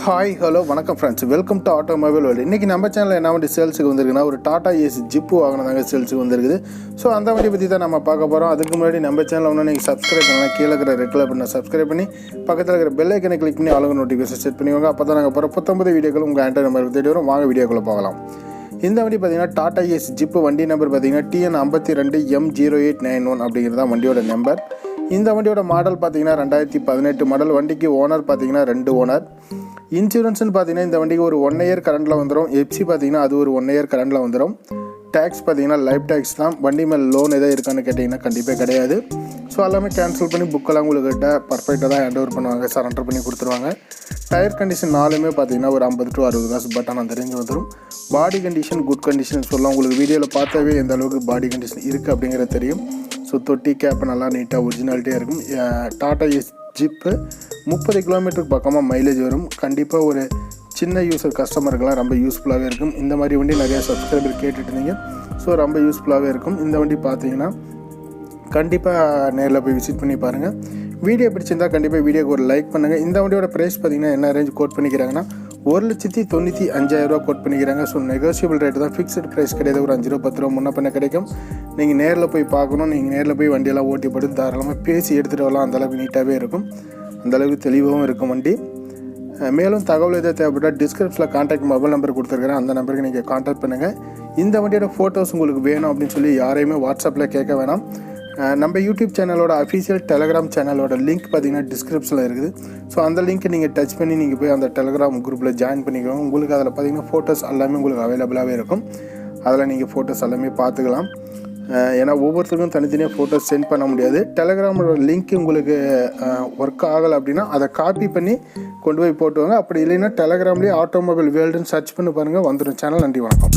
Hi hello வணக்கம் friends, welcome to automobile world. இன்றைக்கி நம்ம சேனலில் என்ன வண்டி சேல்ஸுக்கு வந்திருக்குன்னா ஒரு டாடா ஏசி ஜிப்பு வாங்கினதாங்க சேல்ஸுக்கு வந்திருக்குது. ஸோ அந்த வண்டி பற்றி தான் நம்ம பார்க்க போகிறோம். அதுக்கு முன்னாடி நம்ம சேனலில் ஒன்று நீங்கள் சப்ஸ்கிரைப் பண்ணலாம், கீழே இருக்கிற ரெட் கலர் பண்ண சப்ஸ்கிரைப் பண்ணி பக்கத்தில் இருக்கிற பெல் ஐக்கனை கிளிக் பண்ணி ஆளுங்க நோட்டிஃபிகேஷன் செட் பண்ணிவாங்க. அப்போ தான் நாங்கள் போகிற 19 வீடியோக்கள் உங்கள் ஆண்ட்ராய்டு நம்பருக்கு தேடி வரும். வாங்க வீடியோக்குள்ளே போகலாம். இந்த வண்டி பார்த்தீங்கன்னா டாடா ஏசி ஜிப்பு, வண்டி நம்பர் பார்த்தீங்கன்னா TN52M0891 அப்படிங்கிறது தான் வண்டியோட நம்பர். இந்த வண்டியோட மாடல் பார்த்தீங்கன்னா 2018 மாடல். வண்டிக்கு ஓனர் பார்த்தீங்கன்னா 2 ஓனர். இன்சூரன்ஸ்னு பார்த்தீங்கன்னா இந்த வண்டிக்கு ஒரு 1 இயர் கரண்டில் வந்துடும். எஃப்சி பார்த்தீங்கன்னா அது ஒரு 1 இயர் கரண்டில் வந்துடும். டேக்ஸ் பார்த்தீங்கன்னா லைஃப் டேக்ஸ் தான். வண்டி மேலே லோன் எதாவது இருக்கான்னு கேட்டிங்கன்னா கண்டிப்பாக கிடையாது. ஸோ எல்லாமே கேன்சல் பண்ணி புக்கெல்லாம் உங்கள்கிட்ட பர்ஃபெக்டாக தான் ஹேண்ட் ஓவர் பண்ணுவாங்க, சரண்டர் பண்ணி கொடுத்துருவாங்க. டயர் கண்டிஷன் நாலுமே பார்த்தீங்கன்னா ஒரு 50 to 60 காசு பட்டன் அந்த ரேஞ்சு வந்துடும். பாடி கண்டிஷன் குட் கண்டிஷன் சொல்லலாம். உங்களுக்கு வீடியோவில் பார்த்தாவே எந்த அளவுக்கு பாடி கண்டிஷன் இருக்குது அப்படிங்கிறது தெரியும். ஸோ தொட்டி கேப் நல்லா நீட்டாக ஒரிஜினாலிட்டியாக இருக்கும். டாடா ஏசி ஜிப்பு 30 கிலோமீட்டருக்கு பக்கமாக மைலேஜ் வரும். கண்டிப்பாக ஒரு சின்ன யூஸர் கஸ்டமருக்கெல்லாம் ரொம்ப யூஸ்ஃபுல்லாகவே இருக்கும். இந்த மாதிரி வண்டி நிறையா சப்ஸ்கிரைபர் கேட்டுட்டு இருந்தீங்க. ஸோ ரொம்ப யூஸ்ஃபுல்லாகவே இருக்கும். இந்த வண்டி பார்த்தீங்கன்னா கண்டிப்பாக நேரில் போய் விசிட் பண்ணி பாருங்கள். வீடியோ பிடிச்சிருந்தால் கண்டிப்பாக வீடியோக்கு ஒரு லைக் பண்ணுங்கள். இந்த வண்டியோட ப்ரைஸ் பார்த்தீங்கன்னா என்ன ரேஞ்ச் கோட் பண்ணிக்கிறாங்கன்னா 1,95,000 கோட் பண்ணிக்கிறாங்க. ஸோ நெகோசியபிள் ரேட்டு தான், ஃபிக்ஸ்டு ப்ரைஸ் கிடையாது. ஒரு 5 ரூபா 10 ரூபா முன்ன பண்ண கிடைக்கும். நீங்கள் நேரில் போய் பார்க்கணும். நீங்கள் நேரில் போய் வண்டியெல்லாம் ஓட்டி போட்டு தாராளமாக பேசி எடுத்துகிட்டு வரலாம். அந்தளவுக்கு நீட்டாகவே இருக்கும், அந்தளவுக்கு தெளிவாகவும் இருக்கும் வண்டி. மேலும் தகவல் எதாவது தேவைப்பட்டால் டிஸ்கிரிப்ஷனில் கான்டாக்ட் மொபைல் நம்பர் கொடுத்துருக்குறேன். அந்த நம்பருக்கு நீங்கள் கான்டாக்ட் பண்ணுங்கள். இந்த வண்டியோட ஃபோட்டோஸ் உங்களுக்கு வேணும் அப்படின்னு சொல்லி யாரையுமே வாட்ஸ்அப்பில் கேட்க வேணாம். நம்ம யூடியூப் சேனலோட அஃபீஷியல் டெலகிராம் சேனலோட லிங்க் பார்த்தீங்கன்னா டிஸ்கிரிப்ஷனில் இருக்குது. ஸோ அந்த லிங்க்கை நீங்கள் டச் பண்ணி நீங்கள் போய் அந்த டெலகிராம் குரூப்பில் ஜாயின் பண்ணிக்கோங்க. உங்களுக்கு அதில் பார்த்தீங்கன்னா ஃபோட்டோஸ் எல்லாமே உங்களுக்கு அவைலபிளாகவே இருக்கும். அதில் நீங்கள் ஃபோட்டோஸ் எல்லாமே பார்த்துக்கலாம். ஏன்னா ஒவ்வொருத்தருக்கும் தனித்தனியாக ஃபோட்டோஸ் சென்ட் பண்ண முடியாது. டெலகிராமோட லிங்க் உங்களுக்கு ஒர்க் ஆகலை அப்படின்னா அதை காப்பி பண்ணி கொண்டு போய் போட்டுவாங்க. அப்படி இல்லைன்னா டெலகிராம்லேயே ஆட்டோமொபைல் வேர்ல்டுன்னு சர்ச் பண்ணி பாருங்கள், வந்துடும் சேனல். நன்றி, வணக்கம்.